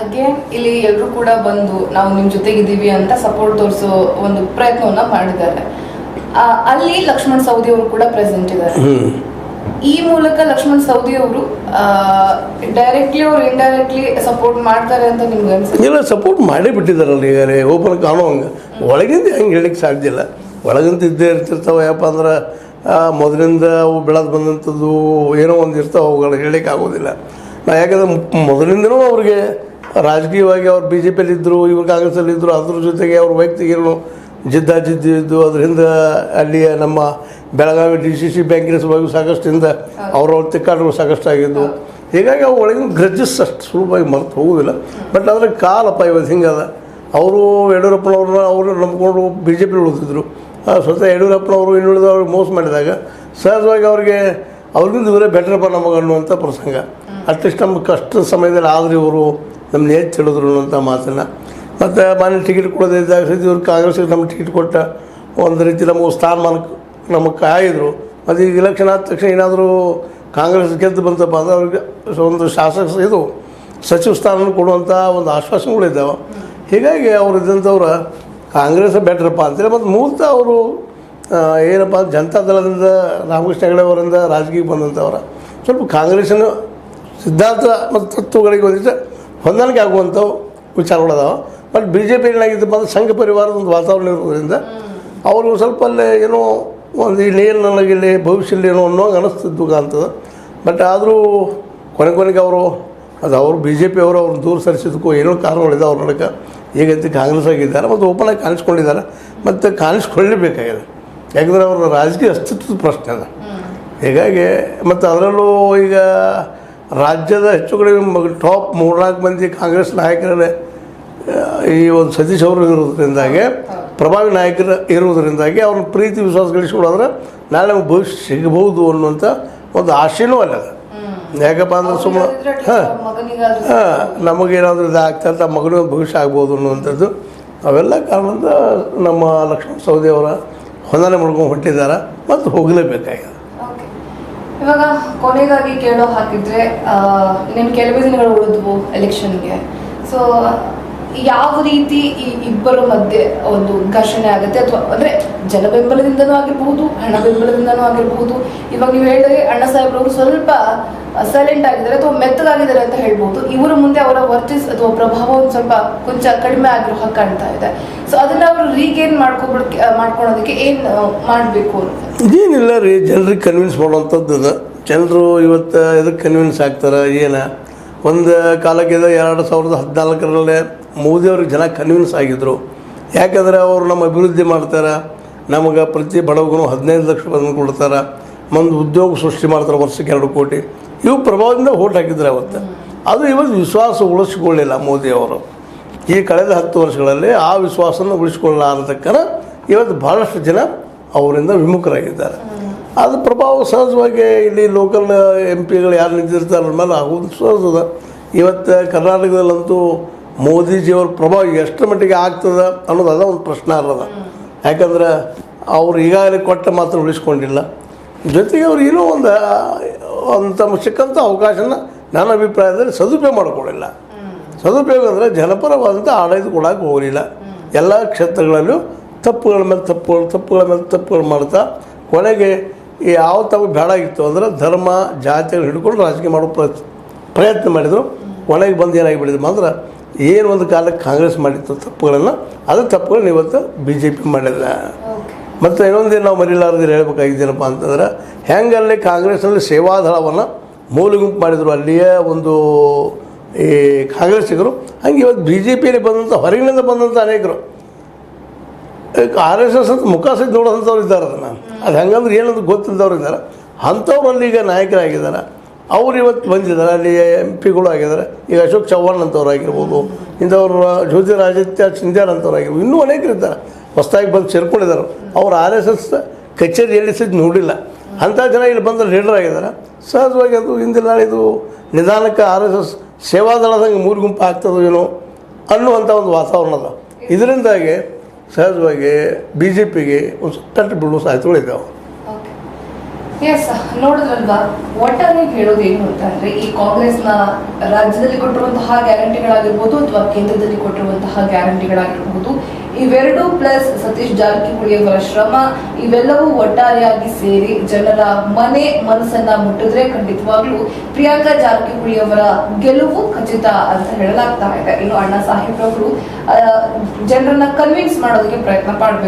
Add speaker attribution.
Speaker 1: Again ಇಲ್ಲಿ ಎಲ್ಲರೂ ಕೂಡ ಬಂದು ನಾವು ನಿಮ್ ಜೊತೆಗಿದ್ದೀವಿ ಅಂತ ಸಪೋರ್ಟ್ ತೋರಿಸೋ ಒಂದು ಪ್ರಯತ್ನವನ್ನ ಮಾಡಿದ್ದಾರೆ. ಅಲ್ಲಿ ಲಕ್ಷ್ಮಣ್ ಸವದಿ ಅವರು ಕೂಡ ಪ್ರೆಸೆಂಟ್ ಇದ್ದಾರೆ. ಈ ಮೂಲಕ ಲಕ್ಷ್ಮಣ್ ಸವದಿ ಅವರು ಡೈರೆಕ್ಟ್ಲಿ ಅವ್ರು ಇಂಡೈರೆಕ್ಟ್ಲಿ ಸಪೋರ್ಟ್ ಮಾಡ್ತಾರೆ ಅಂತ ನಿಮ್ಗೆ ಅನ್ಸುತ್ತೆ?
Speaker 2: ಇಲ್ಲ, ಸಪೋರ್ಟ್ ಮಾಡೇ ಬಿಟ್ಟಿದ್ದಾರಲ್ಲ ಈಗಾರೆ ಓಪನ್ ಕಾಣುವಂಗೆ. ಒಳಗಿಂದ ಹೆಂಗೆ ಹೇಳಿಕ್ಕೆ ಸಾಧ್ಯ ಇಲ್ಲ. ಒಳಗಿಂದ ಇದ್ದೇ ಇರ್ತಿರ್ತಾವೆ. ಯಾಕಪ್ಪ ಅಂದ್ರೆ ಮೊದಲಿಂದ ಅವು ಬೆಳೆದು ಬಂದಂಥದ್ದು ಏನೋ ಒಂದು ಇರ್ತಾವೆ, ಅವುಗಳು ಹೇಳಿಕ್ಕೆ ಆಗೋದಿಲ್ಲ. ಯಾಕಂದ್ರೆ ಮೊದಲಿಂದನೂ ಅವ್ರಿಗೆ ರಾಜಕೀಯವಾಗಿ ಅವ್ರು ಬಿ ಜೆ ಪಿಯಲ್ಲಿದ್ದರು, ಇವರು ಕಾಂಗ್ರೆಸ್ಸಲ್ಲಿದ್ದರು. ಅದ್ರ ಜೊತೆಗೆ ಅವ್ರ ವೈಯಕ್ತಿಕ ಏನು ಜಿದ್ದಾಜಿದ್ದು ಅದರಿಂದ ಅಲ್ಲಿಯ ನಮ್ಮ ಬೆಳಗಾವಿ DCC ಬ್ಯಾಂಕಿನ ಸಲುವಾಗಿ ಸಾಕಷ್ಟಿಂದ ಅವ್ರ ತಿಕ್ಕಾಟಗಳು ಸಾಕಷ್ಟು ಆಗಿದ್ದು. ಹೀಗಾಗಿ ಅವು ಒಳಗಿನ ಗ್ರಜ್ಜಸ್ ಅಷ್ಟು ಸುಲಭವಾಗಿ ಮರೆತು ಹೋಗೋದಿಲ್ಲ. ಬಟ್ ಆದರೆ ಕಾಲಪ್ಪ ಇವತ್ತು ಹಿಂಗದ. ಅವರು ಯಡಿಯೂರಪ್ಪನವ್ರನ್ನ ಅವರು ನಂಬ್ಕೊಂಡು ಬಿ ಜೆ ಪಿ ಉಳಿದಿದ್ರು. ಸ್ವತಃ ಯಡಿಯೂರಪ್ಪನವರು ಇನ್ನುಳಿದವ್ರಿಗೆ ಮೋಸ ಮಾಡಿದಾಗ ಸಹಜವಾಗಿ ಅವ್ರಿಗಿಂತ ಇವರೇ ಬೆಟ್ರಪ್ಪ ನಮಗೆ ಅನ್ನುವಂಥ ಪ್ರಸಂಗ. ಅಟ್ಲೀಸ್ಟ್ ನಮ್ಮ ಕಷ್ಟದ ಸಮಯದಲ್ಲಿ ಆದರೆ ಇವರು ನಮ್ಮನ್ನ ಹೆಚ್ಚು ತಿಳಿದ್ರು ಅನ್ನೋಂಥ ಮಾತನ್ನು. ಮತ್ತು ಮನೆ ಟಿಕೆಟ್ ಕೊಡೋದಿದ್ದಾಗ ಸಹಿತ ಇವ್ರು ಕಾಂಗ್ರೆಸ್ಗೆ ನಮ್ಗೆ ಟಿಕೆಟ್ ಕೊಟ್ಟ ಒಂದು ರೀತಿ ನಮಗೆ ಸ್ಥಾನಮಾನಕ್ಕೆ ನಮಗೆ ಕಾಯಿದ್ರು. ಮತ್ತು ಈಗ ಇಲೆಕ್ಷನ್ ಆದ ತಕ್ಷಣ ಏನಾದರೂ ಕಾಂಗ್ರೆಸ್ ಗೆದ್ದು ಬಂತಪ್ಪ ಅಂದರೆ ಅವ್ರಿಗೆ ಒಂದು ಇದು ಸಚಿವ ಸ್ಥಾನ ಕೊಡುವಂಥ ಒಂದು ಆಶ್ವಾಸನೆಗಳಿದ್ದಾವೆ. ಹೀಗಾಗಿ ಅವರು ಇದ್ದಂಥವ್ರು ಕಾಂಗ್ರೆಸ್ ಬೆಟ್ರಪ್ಪ ಅಂತೇಳಿ. ಮತ್ತು ಮೂಲತಃ ಅವರು ಏನಪ್ಪ ಜನತಾದಳದಿಂದ ರಾಮಕೃಷ್ಣ ಹೆಗಡೆ ಅವರಿಂದ ರಾಜಕೀಯಕ್ಕೆ ಬಂದಂಥವ್ರು ಸ್ವಲ್ಪ ಕಾಂಗ್ರೆಸ್ಸಿನ ಸಿದ್ಧಾಂತ ಮತ್ತು ತತ್ವಗಳಿಗೆ ಒಂದಿಷ್ಟು ಹೊಂದಾಣಿಕೆ ಆಗುವಂಥವು ವಿಚಾರಗಳದಾವೆ. ಬಟ್ ಬಿ ಜೆ ಪಿ ಏನಾಗಿದ್ದಪ್ಪ ಅಂದ್ರೆ ಸಂಘ ಪರಿವಾರದ ಒಂದು ವಾತಾವರಣ ಇರೋದ್ರಿಂದ ಅವರು ಸ್ವಲ್ಪ ಅಲ್ಲೇ ಏನೋ ಒಂದು ಇಲ್ಲಿ ನನಗಿಲ್ಲಿ ಭವಿಷ್ಯದಲ್ಲಿ ಏನೋ ಅನ್ನೋ ಅನ್ನಿಸ್ತಿದ್ದು ಕಾಣ್ತದೆ. ಬಟ್ ಆದರೂ ಕೊನೆಗೆ ಅವರು ಅವರು ಬಿ ಜೆ ಪಿ ಅವರು ಅವ್ರನ್ನ ದೂರ ಸರಿಸಿದ್ದಕ್ಕೂ ಏನೋ ಕಾರಣಗಳಿದೆ ಅವ್ರ ನಡಕ್ಕೆ. ಈಗಂತೂ ಕಾಂಗ್ರೆಸ್ ಆಗಿದ್ದಾರೆ ಮತ್ತು ಓಪನ್ ಆಗಿ ಕಾಣಿಸ್ಕೊಂಡಿದ್ದಾರೆ ಮತ್ತು ಕಾಣಿಸ್ಕೊಳ್ಳಲೇಬೇಕಾಗಿದೆ. ಯಾಕಂದರೆ ಅವರ ರಾಜಕೀಯ ಅಸ್ತಿತ್ವದ ಪ್ರಶ್ನೆ ಅದ. ಹೀಗಾಗಿ ಮತ್ತು ಅದರಲ್ಲೂ ಈಗ ರಾಜ್ಯದ ಹೆಚ್ಚು ಕಡಿಮೆ ಟಾಪ್ 3-4 ಮಂದಿ ಕಾಂಗ್ರೆಸ್ ನಾಯಕರೇ ಈ ಒಂದು ಸತೀಶ್ ಅವರು ಇರೋದ್ರಿಂದಾಗಿ, ಪ್ರಭಾವಿ ನಾಯಕರು ಇರುವುದರಿಂದಾಗಿ ಅವ್ರನ್ನ ಪ್ರೀತಿ ವಿಶ್ವಾಸ ಗಳಿಸ್ಕೊಡೋದ್ರೆ ನಾಳೆ ನಮ್ಗೆ ಭವಿಷ್ಯ ಸಿಗಬಹುದು ಅನ್ನುವಂಥ ಒಂದು ಆಶೆನೂ ಅಲ್ಲ. ಯಾಕಪ್ಪ ಅಂದ್ರೆ ಸುಮ್ಮನೆ ನಮಗೇನಾದರೂ ಇದಾಗ್ತಾ ಇರ್ತಾ ಮಗನ ಭವಿಷ್ಯ ಆಗ್ಬೋದು ಅನ್ನುವಂಥದ್ದು ಅವೆಲ್ಲ ಕಾರಣದಿಂದ ನಮ್ಮ ಲಕ್ಷ್ಮಣ್ ಸವದಿ ಅವರ ಹೊಂದಾಣೆ ಮಾಡ್ಕೊಂಡು ಹೊಂಟಿದ್ದಾರೆ ಮತ್ತು ಹೋಗಲೇಬೇಕಾಗಿದೆ.
Speaker 1: ಇವಾಗ ಕೊನೆಗಾಗಿ ಕೇಳೋ ಹಾಕಿದ್ರೆ ಇನ್ನೇನು ಕೆಲವೇ ದಿನಗಳು ಉಳಿದ್ವು ಎಲೆಕ್ಷನ್ಗೆ. ಸೊ ಯಾವ ರೀತಿ ಈ ಇಬ್ಬರ ಮಧ್ಯೆ ಒಂದು ಘರ್ಷಣೆ ಆಗುತ್ತೆ, ಅಥವಾ ಅಂದರೆ ಜನ ಬೆಂಬಲದಿಂದನೂ ಆಗಿರಬಹುದು, ಹಣ ಬೆಂಬಲದಿಂದನೂ ಆಗಿರಬಹುದು. ಇವಾಗ ನೀವು ಹೇಳಿದ್ರೆ ಅಣ್ಣ ಸಾಹೇಬ್ರವರು ಸ್ವಲ್ಪ ಸೈಲೆಂಟ್ ಆಗಿದ್ದಾರೆ ಅಥವಾ ಮೆತ್ತಗಾಗಿದ್ದಾರೆ ಅಂತ ಹೇಳ್ಬೋದು. ಇವರ ಮುಂದೆ ಅವರ ವರ್ಚಸ್ ಅಥವಾ ಪ್ರಭಾವ ಒಂದು ಸ್ವಲ್ಪ ಕೊಂಚ ಕಡಿಮೆ ಆಗಿರೋ ಹಾಗೆ ಕಾಣ್ತಾ ಇದೆ. ಸೊ ಅದನ್ನ ಅವರು ರೀಗೇನ್ ಮಾಡ್ಕೊಳೋದಕ್ಕೆ ಏನು ಮಾಡಬೇಕು ಅಂತ?
Speaker 2: ಇದೇನಿಲ್ಲ ರೀ, ಜನರಿಗೆ ಕನ್ವಿನ್ಸ್ ಮಾಡುವಂಥದ್ದು. ಜನರು ಇವತ್ತು ಎದಕ್ಕೆ ಕನ್ವಿನ್ಸ್ ಆಗ್ತಾರೆ ಏನು? ಒಂದು ಕಾಲಕ್ಕೆ 2014 ಮೋದಿಯವ್ರಿಗೆ ಜನ ಕನ್ವಿನ್ಸ್ ಆಗಿದ್ದರು. ಯಾಕಂದರೆ ಅವರು ನಮ್ಮ ಅಭಿವೃದ್ಧಿ ಮಾಡ್ತಾರೆ, ನಮಗೆ ಪ್ರತಿ ಬಡವಗೂ 15 ಲಕ್ಷ ಬಂದು ಕೊಡ್ತಾರೆ, ಒಂದು ಉದ್ಯೋಗ ಸೃಷ್ಟಿ ಮಾಡ್ತಾರೆ, ವರ್ಷಕ್ಕೆ 2 ಕೋಟಿ. ಇವು ಪ್ರಭಾವದಿಂದ ಓಟ್ ಹಾಕಿದ್ರೆ ಅವತ್ತು. ಅದು ಇವತ್ತು ವಿಶ್ವಾಸ ಉಳಿಸ್ಕೊಳ್ಳಿಲ್ಲ ಮೋದಿಯವರು. ಈ ಕಳೆದ 10 ವರ್ಷಗಳಲ್ಲಿ ಆ ವಿಶ್ವಾಸನ ಉಳಿಸ್ಕೊಳ್ಳಲಾರದಕ್ಕನ ಇವತ್ತು ಭಾಳಷ್ಟು ಜನ ಅವರಿಂದ ವಿಮುಖರಾಗಿದ್ದಾರೆ. ಅದು ಪ್ರಭಾವ ಸಹಜವಾಗಿ ಇಲ್ಲಿ ಲೋಕಲ್ MP ಯಾರು ನಿಂತಿರ್ತಾರೆ ಅವ್ರ ಮೇಲೆ ಆಗೋದು ಸಹಜದ. ಇವತ್ತು ಕರ್ನಾಟಕದಲ್ಲಂತೂ ಮೋದಿಜಿಯವ್ರ ಪ್ರಭಾವ ಎಷ್ಟರ ಮಟ್ಟಿಗೆ ಆಗ್ತದೆ ಅನ್ನೋದು ಅದ ಒಂದು ಪ್ರಶ್ನೆ ಅಲ್ಲದ. ಯಾಕಂದ್ರೆ ಅವ್ರು ಈಗಾಗಲೇ ಕೊಟ್ಟ ಮಾತ್ರ ಉಳಿಸ್ಕೊಂಡಿಲ್ಲ. ಜೊತೆಗೆ ಅವ್ರು ಏನೋ ಒಂದು ತಮ್ಮ ಸಿಕ್ಕಂಥ ಅವಕಾಶನ ನನ್ನ ಅಭಿಪ್ರಾಯದಲ್ಲಿ ಸದುಪಯೋಗ ಮಾಡಿಕೊಳ್ಳಿಲ್ಲ. ಸದುಪಯೋಗ ಅಂದರೆ ಜನಪರವಾದಂಥ ಆಡಳಿತ ಕೊಡೋಕೆ ಹೋಗಲಿಲ್ಲ. ಎಲ್ಲ ಕ್ಷೇತ್ರಗಳಲ್ಲೂ ತಪ್ಪುಗಳ ಮೇಲೆ ತಪ್ಪುಗಳು ಮಾಡ್ತಾ ಕೊನೆಗೆ ಯಾವ ತಮಗೆ ಬೇಡಾಗಿತ್ತು ಅಂದರೆ ಧರ್ಮ ಜಾತಿಗಳು ಹಿಡ್ಕೊಂಡು ರಾಜಕೀಯ ಮಾಡೋ ಪ್ರಯತ್ನ ಮಾಡಿದರು. ಕೊನೆಗೆ ಬಂದು ಏನಾಗಿಬಿಟ್ಟಿದೆ ಅಂದ್ರೆ ಏನು ಒಂದು ಕಾಲಕ್ಕೆ ಕಾಂಗ್ರೆಸ್ ಮಾಡಿತ್ತು ತಪ್ಪುಗಳನ್ನು, ಅದು ತಪ್ಪುಗಳನ್ನ ಇವತ್ತು BJP ಮಾಡಿಲ್ಲ. ಮತ್ತು ಇನ್ನೊಂದೇನು ನಾವು ಮರಿಲಾರದಿಲ್ಲ ಹೇಳ್ಬೇಕಾಗಿದ್ದೇನಪ್ಪ ಅಂತಂದ್ರೆ, ಹೆಂಗಲ್ಲಿ ಕಾಂಗ್ರೆಸ್ನಲ್ಲಿ ಸೇವಾದಳವನ್ನು ಮೂಲೆಗುಂಪು ಮಾಡಿದರು ಅಲ್ಲಿಯೇ ಒಂದು ಈ ಕಾಂಗ್ರೆಸ್ಸಿಗರು, ಹಂಗೆ ಇವತ್ತು BJPಯಲ್ಲಿ ಬಂದಂಥ ಹೊರಗಿನಿಂದ ಬಂದಂಥ ಅನೇಕರು RSS ಅಂತ ಮುಖ ಸಹಿತ ನೋಡೋಂಥವ್ರು ಇದ್ದಾರೆ. ಅದು ಹೆಂಗಂದ್ರೆ ಏನಂತ ಗೊತ್ತಿದ್ದವ್ರು ಇದ್ದಾರೆ. ಅಂಥವ್ರಲ್ಲಿ ಈಗ ನಾಯಕರಾಗಿದ್ದಾರೆ. ಅವ್ರು ಇವತ್ತು ಬಂದಿದ್ದಾರೆ, ಅಲ್ಲಿ MP ಆಗಿದ್ದಾರೆ. ಈಗ ಅಶೋಕ್ ಚವ್ಹಾಣ್ ಅಂತವ್ರು ಆಗಿರ್ಬೋದು, ಇಂಥವ್ರು ಜ್ಯೋತಿರಾದಿತ್ಯ ಸಿಂಧ್ಯಾರ್ ಅಂತವ್ರು ಆಗಿರ್ಬೋದು, ಇನ್ನೂ ಅನೇಕರು ಇದ್ದಾರೆ ಹೊಸದಾಗಿ ಬಂದು ಸೇರ್ಕೊಂಡಿದ್ದಾರೆ. ಅವ್ರು RSS ಕಚೇರಿಯಲ್ಲಿ ಸಹಿತ ನೋಡಿಲ್ಲ. ಅಂಥ ಜನ ಇಲ್ಲಿ ಬಂದು ಲೀಡರ್ ಆಗಿದ್ದಾರೆ. ಸಹಜವಾಗಿ ಅದು ಹಿಂದಿಲ್ಲ, ಇದು ನಿಧಾನಕ್ಕೆ RSS ಸೇವಾದಳದಂಗೆ 3 ಗುಂಪು ಆಗ್ತದೋ ಏನೋ ಅನ್ನುವಂಥ ಒಂದು ವಾತಾವರಣ ಅದ. ಇದರಿಂದಾಗಿ ಸಹಜವಾಗಿ BJPಗೆ ಒಂದು ಪೆಟ್ಟು ಬೀಳುವ ಸಾಧ್ಯತೆಗಳಿದ್ದಾವೆ.
Speaker 1: ಎಸ್, ನೋಡಿದ್ರಲ್ವಾ, ಒಟ್ಟಾರೆ ಹೇಳೋದೇನು ಅಂತಂದ್ರೆ ಈ ಕಾಂಗ್ರೆಸ್ನ ರಾಜ್ಯದಲ್ಲಿ ಕೊಟ್ಟಿರುವಂತಹ ಗ್ಯಾರಂಟಿಗಳಾಗಿರ್ಬೋದು ಅಥವಾ ಕೇಂದ್ರದಲ್ಲಿ ಕೊಟ್ಟಿರುವಂತಹ ಗ್ಯಾರಂಟಿಗಳಾಗಿರ್ಬಹುದು, ಇವೆರಡು ಪ್ಲಸ್ ಸತೀಶ್ ಜಾರಕಿಹೊಳಿ ಅವರ ಶ್ರಮ, ಇವೆಲ್ಲವೂ ಒಟ್ಟಾರೆಯಾಗಿ ಸೇರಿ ಜನರ ಮನಸ್ಸನ್ನ ಮುಟ್ಟಿದ್ರೆ ಖಂಡಿತವಾಗ್ಲೂ ಪ್ರಿಯಾಂಕಾ ಜಾರಕಿಹೊಳಿ ಅವರ ಗೆಲುವು ಖಚಿತ ಅಂತ ಹೇಳಲಾಗ್ತಾ ಇದೆ. ಇನ್ನು ಅಣ್ಣಾ ಸಾಹೇಬ್ರವರು ಜನರನ್ನ ಕನ್ವಿನ್ಸ್ ಮಾಡೋದಕ್ಕೆ ಪ್ರಯತ್ನ ಪಡಬೇಕು.